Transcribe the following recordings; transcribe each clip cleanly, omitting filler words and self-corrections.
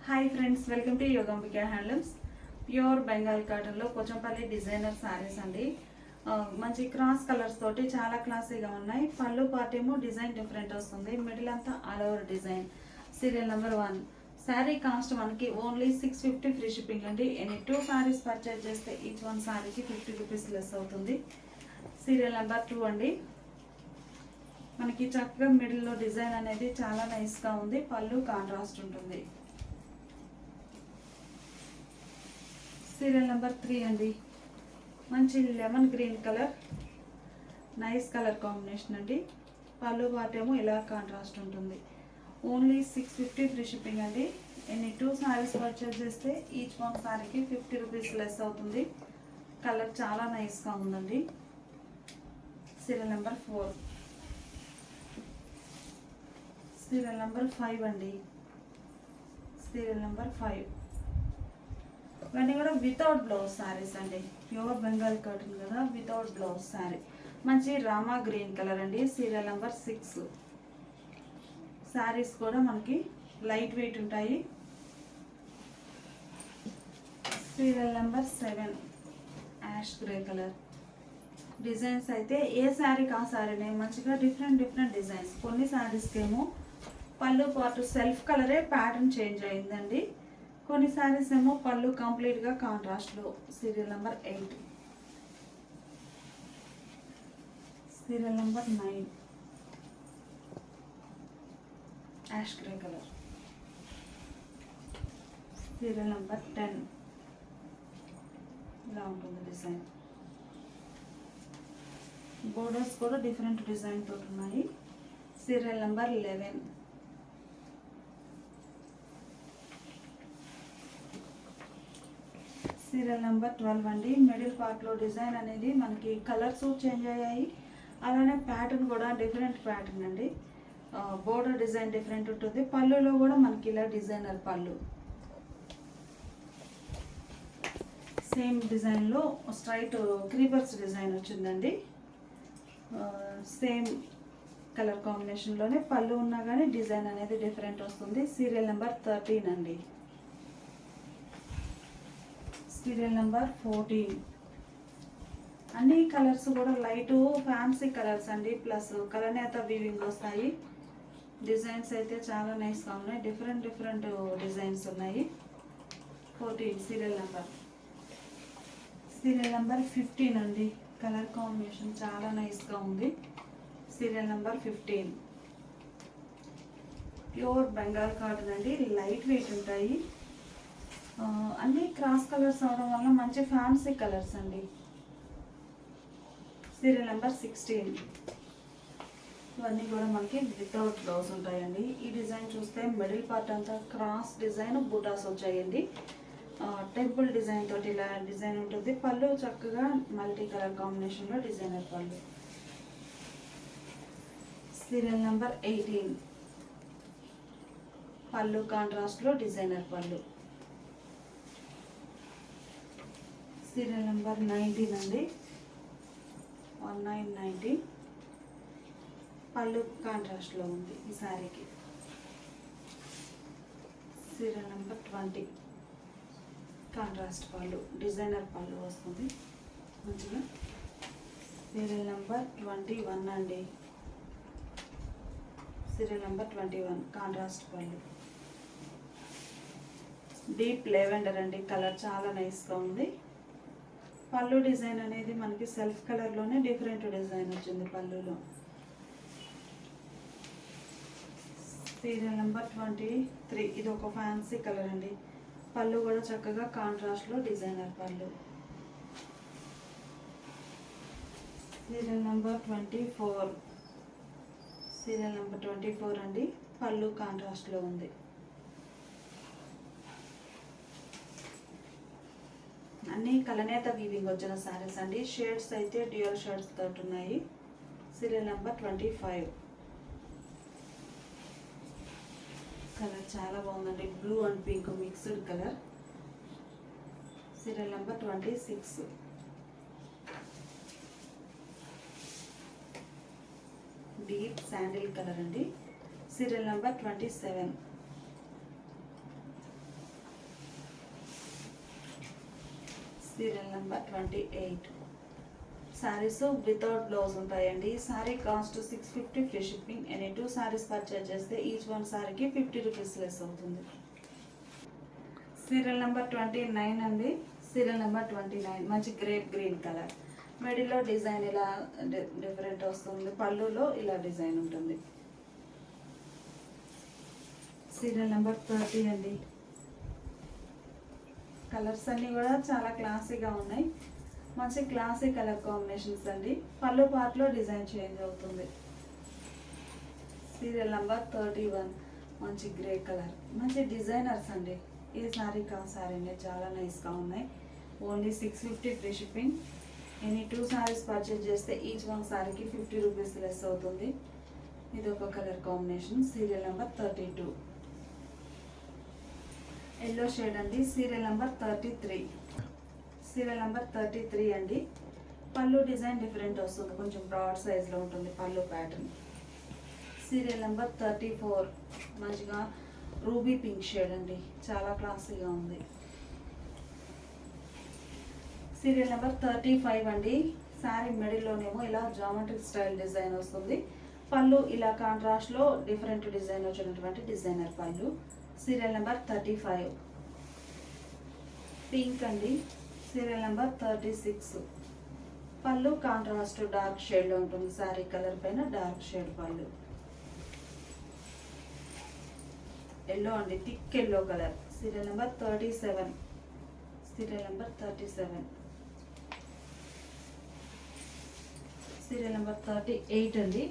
Hi friends, welcome to Yogambika handlooms. Pure Bengal కాటన్లో Pochampally designer saris అండి. మంచి క్రాస్ కలర్స్ తోటి చాలా క్లాసీగా ఉన్నాయి. పళ్ళు పార్ట్ ఏమో డిజైన్ డిఫరెంట్ వస్తుంది. మిడిల్ అంతా all over design. Serial number 1. Sari cost మనకి ఓన్లీ 650 ఫ్రీ షిప్పింగ్ అండి. ఎనీ 2 శారీస్ పర్చేజ్ చేస్తే ఈచ్ వన్ శారీకి 50 రూపీస్ లెస్ అవుతుంది. సీరియల్ నెంబర్ 2 అండి. మనకి చక్కగా మిడిల్లో డిజైన్ అనేది చాలా నైస్గా ఉంది. పళ్ళు కాంట్రాస్ట్ ఉంటుంది. సీరియల్ నెంబర్ 3 అండి. మంచి lemon green colour, nice colour combination అండి. పళ్ళు పాటేమో ఇలా కాంట్రాస్ట్ ఉంటుంది. ఓన్లీ 650 ఫ్రీ షిప్పింగ్ అండి. ఎన్ని 2 శారీస్ పర్చేజ్ చేస్తే ఈచ్ వన్ శారీకి 50 రూపీస్ లెస్ అవుతుంది. కలర్ చాలా నైస్గా ఉందండి. Serial number 4. సీరియల్ నెంబర్ 5 అండి. Serial number 5. ఇవన్నీ కూడా వితౌట్ బ్లౌజ్ శారీస్ అండి. ప్యూర్ బెంగాల్ కాటన్ కదా, వితౌట్ బ్లౌజ్ శారీ. మంచి రామా గ్రీన్ కలర్ అండి. Serial number 6. శారీస్ కూడా మనకి లైట్ వెయిట్ ఉంటాయి. Serial number 7. Ash grey colour. Designs అయితే ఏ శారీకి ఆ శారీనే మంచిగా డిఫరెంట్ డిజైన్స్. కొన్ని శారీస్కి ఏమో పళ్ళు పాటు సెల్ఫ్ కలరే ప్యాటర్న్ చేంజ్ అయిందండి. కొన్ని శారీస్ ఏమో పళ్ళు కంప్లీట్గా కాంట్రాస్ట్లో. Serial number 8. Serial number 9. Ash grey colour. Serial number 10. ఇలా ఉంటుంది డిజైన్. బోర్డర్స్ కూడా డిఫరెంట్ డిజైన్ తోటి ఉన్నాయి. Serial number 11. సీరియల్ నెంబర్ 12 అండి. మిడిల్ పార్ట్లో డిజైన్ అనేది మనకి కలర్స్ చేంజ్ అయ్యాయి. అలానే ప్యాటర్న్ కూడా డిఫరెంట్ ప్యాటర్న్ అండి. బోర్డర్ డిజైన్ డిఫరెంట్ ఉంటుంది. పళ్ళులో కూడా మనకి ఇలా డిజైనర్ పళ్ళు. సేమ్ డిజైన్లో స్ట్రైట్ క్రీపర్స్ డిజైన్ వచ్చిందండి. సేమ్ కలర్ కాంబినేషన్లోనే పళ్ళు ఉన్నా కానీ డిజైన్ అనేది డిఫరెంట్ వస్తుంది. సీరియల్ నెంబర్ 13 అండి. Serial number 14. అన్ని కలర్స్ కూడా లైట్ ఫ్యాన్సీ కలర్స్ అండి. ప్లస్ కలనేత వీవింగ్ వస్తాయి. డిజైన్స్ అయితే చాలా నైస్గా ఉన్నాయి. డిఫరెంట్ డిజైన్స్ ఉన్నాయి. 14 సీరియల్ నెంబర్. సీరియల్ నెంబర్ 15 అండి. కలర్ కాంబినేషన్ చాలా నైస్గా ఉంది. Serial number 15. Pure Bengal cotton అండి. లైట్ వెయిట్ ఉంటాయి. అన్నీ క్రాస్ కలర్స్ అవడం వల్ల మంచి ఫ్యాన్సీ కలర్స్ అండి. Serial number 16. ఇవన్నీ కూడా మనకి వితౌట్ బ్లౌజ్ ఉంటాయండి. ఈ డిజైన్ చూస్తే మిడిల్ పార్ట్ అంతా క్రాస్ డిజైన్ బూటాస్ వచ్చాయండి. టెంపుల్ డిజైన్ తోటి ఇలా డిజైన్ ఉంటుంది. పళ్ళు చక్కగా మల్టీ కలర్ కాంబినేషన్లో డిజైనర్ పళ్ళు. Serial number 18. పళ్ళు కాంట్రాస్ట్లో డిజైనర్ పళ్ళు. సీరియల్ నెంబర్ 19 అండి. 1990. పళ్ళు కాంట్రాస్ట్లో ఉంది ఈ శారీకి. Serial number 20. కాంట్రాస్ట్ పళ్ళు, డిజైనర్ పళ్ళు వస్తుంది మంచిగా. సీరియల్ నెంబర్ 21 అండి. Serial number 21. కాంట్రాస్ట్ పళ్ళు. డీప్ లెవెండర్ అండి. కలర్ చాలా నైస్గా ఉంది. పళ్ళు డిజైన్ అనేది మనకి సెల్ఫ్ కలర్లోనే డిఫరెంట్ డిజైన్ వచ్చింది పళ్ళులో. Serial number 23. ఇది ఒక ఫ్యాన్సీ కలర్ అండి. పళ్ళు కూడా చక్కగా కాంట్రాస్ట్లో డిజైనర్ పళ్ళు. Serial number 24. సీరియల్ నెంబర్ 24 అండి. పళ్ళు కాంట్రాస్ట్లో ఉంది. అన్నీ కలనేత వీవింగ్ వచ్చిన శారీస్ అండి. షేడ్స్ అయితే డ్యూయల్ షేడ్స్ తోటి ఉన్నాయి. Serial number 25. కలర్ చాలా బాగుందండి. Blue and pink mixed colour. Serial number 26. Deep sandal colour అండి. Serial number 27. Serial number 28. Saris without blouse ఉంటాయండి. Sari cost 650 free shipping. Any 2 saris purchase చేస్తే ఈచ్ వన్ శారీకి 50 రూపీస్ లెస్ అవుతుంది. సీరియల్ నెంబర్ 29 అండి. సీరియల్ నెంబర్ 29 మంచి grape green colour. మిడిల్లో design ఇలా different వస్తుంది. పళ్ళులో ఇలా డిజైన్ ఉంటుంది. సీరియల్ నెంబర్ 30 అండి. కలర్స్ అన్నీ కూడా చాలా క్లాసీగా ఉన్నాయి. మంచి క్లాసీ కలర్ కాంబినేషన్స్ అండి. పళ్ళు పార్ట్లో డిజైన్ చేంజ్ అవుతుంది. సీరియల్ నెంబర్ 31 మంచి గ్రే కలర్. మంచి డిజైనర్స్ అండి. ఈ శారీ కా శారీనే చాలా నైస్గా ఉన్నాయి. Only 650 free shipping. Any 2 saris purchase చేస్తే ఈచ్ వన్ శారీకి 50 రూపీస్ లెస్ అవుతుంది. ఇది ఒక colour combination. Serial number 32 yellow shade అండి. Serial number 33. సీరియల్ నెంబర్ 33 అండి. పళ్ళు డిజైన్ డిఫరెంట్ వస్తుంది. కొంచెం బ్రాడ్ సైజ్లో ఉంటుంది పళ్ళు ప్యాటర్న్. సీరియల్ నెంబర్ 34 మంచిగా రూబీ పింక్ షేడ్ అండి. చాలా క్లాసీగా ఉంది. సీరియల్ నెంబర్ 35 అండి. శారీ మిడిల్లోనేమో ఇలా జామెట్రిక్ స్టైల్ డిజైన్ వస్తుంది. పళ్ళు ఇలా కాంట్రాస్ట్లో డిఫరెంట్ డిజైన్ వచ్చినటువంటి డిజైనర్ పళ్ళు. సీరియల్ నెంబర్ 35 పింక్ అండి. సీరియల్ నెంబర్ 36 పళ్ళు కాంట్రాస్ట్ డార్క్ షేడ్లో ఉంటుంది. శారీ కలర్ పైన డార్క్ షేడ్ పళ్ళు. ఎల్లో అండి. Thick yellow colour. Serial number 37. Serial number 37. Serial number 38 అండి.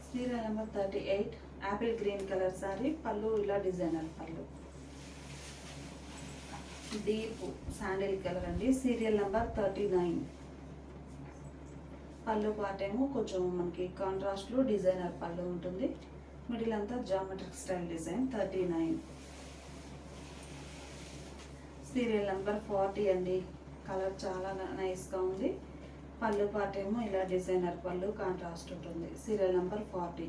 Serial number 38 Apple green colour sari. పళ్ళు ఇలా డిజైనర్ పళ్ళు. డీప్ శాండిల్ కలర్ అండి. సీరియల్ నెంబర్ 39 పళ్ళు పార్ట్ ఏమో కొంచెం మనకి కాంట్రాస్ట్లో డిజైనర్ పళ్ళు ఉంటుంది. మిడిల్ అంతా geometric style design. 39. Serial number 40 అండి. కలర్ చాలా నైస్గా ఉంది. పళ్ళు పార్ట్ ఏమో ఇలా డిజైనర్ పళ్ళు కాంట్రాస్ట్ ఉంటుంది. Serial number 40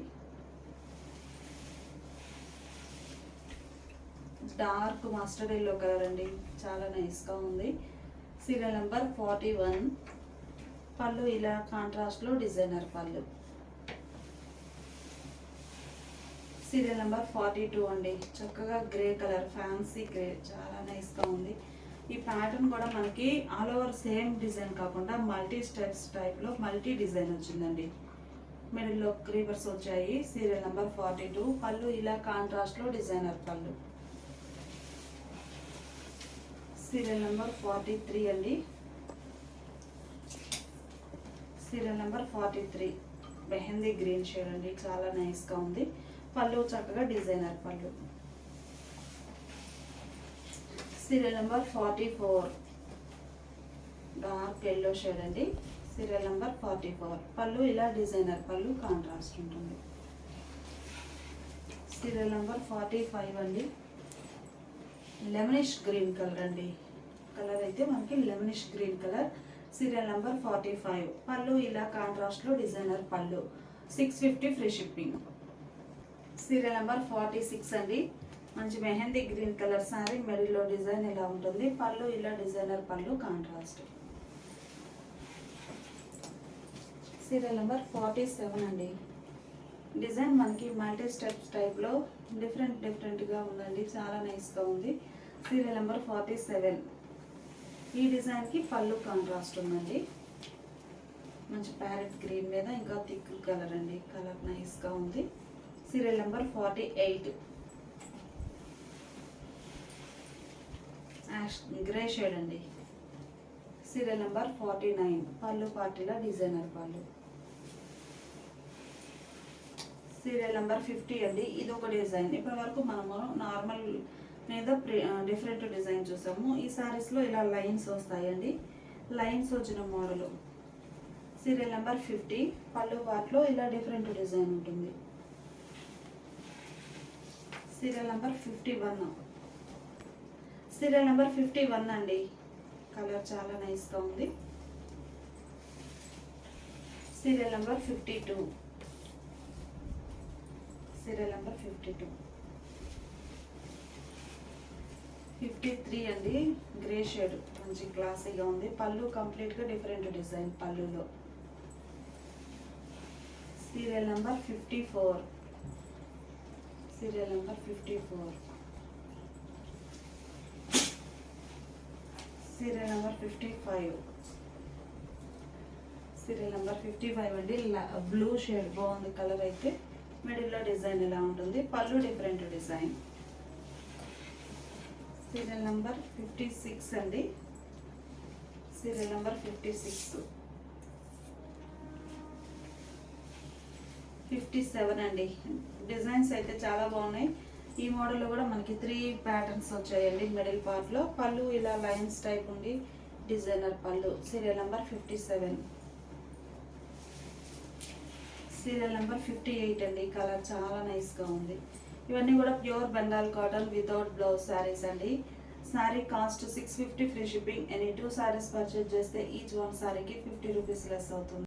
dark mustard yellow colour అండి. చాలా నైస్గా ఉంది. సీరియల్ నెంబర్ 41 పళ్ళు ఇలా కాంట్రాస్ట్లో డిజైనర్ పళ్ళు. సీరియల్ నెంబర్ 42 అండి. చక్కగా గ్రే కలర్ ఫ్యాన్సీ గ్రే చాలా నైస్గా ఉంది. ఈ ప్యాటర్న్ కూడా మనకి ఆల్ ఓవర్ సేమ్ డిజైన్ కాకుండా మల్టీ స్టెప్స్ టైప్లో మల్టీ డిజైన్ వచ్చిందండి. మిడిల్లో క్రీపర్స్ వచ్చాయి. సీరియల్ నెంబర్ 42 పళ్ళు ఇలా కాంట్రాస్ట్లో డిజైనర్ పళ్ళు. సీరియల్ నెంబర్ 43 అండి. Serial number 43 mehndi green shade అండి. చాలా నైస్గా ఉంది. పళ్ళు చక్కగా డిజైనర్ పళ్ళు. Serial number 44 dark yellow shade అండి. సీరియల్ నెంబర్ 44 పళ్ళు ఇలా డిజైనర్ పళ్ళు కాంట్రాస్ట్ ఉంటుంది. సీరియల్ నెంబర్ 45 అండి. లెమనిష్ గ్రీన్ కలర్ అండి. కలర్ అయితే మనకి lemonish green colour. Serial number 45 పళ్ళు ఇలా కాంట్రాస్ట్లో డిజైనర్ పళ్ళు. 650 ఫ్రీ షిప్పింగ్. సీరియల్ నెంబర్ 46 అండి. మంచి మెహందీ గ్రీన్ కలర్ శారీ. మిడిల్లో డిజైన్ ఇలా ఉంటుంది. పళ్ళు ఇలా డిజైనర్ పళ్ళు కాంట్రాస్ట్. సీరియల్ నెంబర్ 47 అండి. డిజైన్ మనకి మల్టీ స్టెప్స్ టైప్లో డిఫరెంట్గా ఉందండి. చాలా నైస్గా ఉంది. సీరియల్ నెంబర్ 47 ఈ డిజైన్కి పళ్ళు కాంట్రాస్ట్ ఉందండి. మంచి ప్యారెట్ గ్రీన్ మీద ఇంకా థిక్ కలర్ అండి. కలర్ నైస్గా ఉంది. సీరియల్ నెంబర్ 48 గ్రే షేడ్ అండి. సీరియల్ నెంబర్ 49 పళ్ళు పార్టీలో డిజైనర్ పళ్ళు. సీరియల్ నెంబర్ 50 అండి. ఇది ఒక డిజైన్. ఇప్పటి వరకు మనము నార్మల్ మీద డిఫరెంట్ డిజైన్ చూసాము. ఈ శారీస్లో ఇలా లైన్స్ వస్తాయండి. లైన్స్ వచ్చిన మోడల్. సీరియల్ నెంబర్ 50 పళ్ళు పార్ట్లో ఇలా డిఫరెంట్ డిజైన్ ఉంటుంది. Serial number 51. సీరియల్ నెంబర్ 51 అండి. కలర్ చాలా నైస్గా ఉంది. Serial number 52. సీరియల్ నెంబర్ 52 53 అండి, గ్రే షేడ్ మంచి క్లాసీగా ఉంది. పళ్ళు కంప్లీట్గా డిఫరెంట్ డిజైన్ పళ్ళులో. Serial number 54. Serial number 54. Serial number 55. Serial number 55 అండి. బ్లూ షేడ్ బాగుంది కలర్ అయితే. మిడిల్లో డిజైన్ ఇలా ఉంటుంది. పళ్ళు డిఫరెంట్ డిజైన్. సీరియల్ నెంబర్ 56 అండి. Serial number 56. 57 అండి. డిజైన్స్ అయితే చాలా బాగున్నాయి. ఈ మోడల్లో కూడా మనకి 3 ప్యాటర్న్స్ వచ్చాయండి మిడిల్ పార్ట్లో. పళ్ళు ఇలా లైన్స్ టైప్ ఉండి డిజైనర్ పళ్ళు. Serial number 57. సీరియల్ నెంబర్ 58 అండి. కలర్ చాలా నైస్గా ఉంది. ఇవన్నీ కూడా pure Bengal cotton without blouse saris అండి. Sari cost 650 free shipping. Any 2 saris purchase చేస్తే ఈచ్ 1 శారీకి 50 రూపీస్ లెస్ అవుతుంది.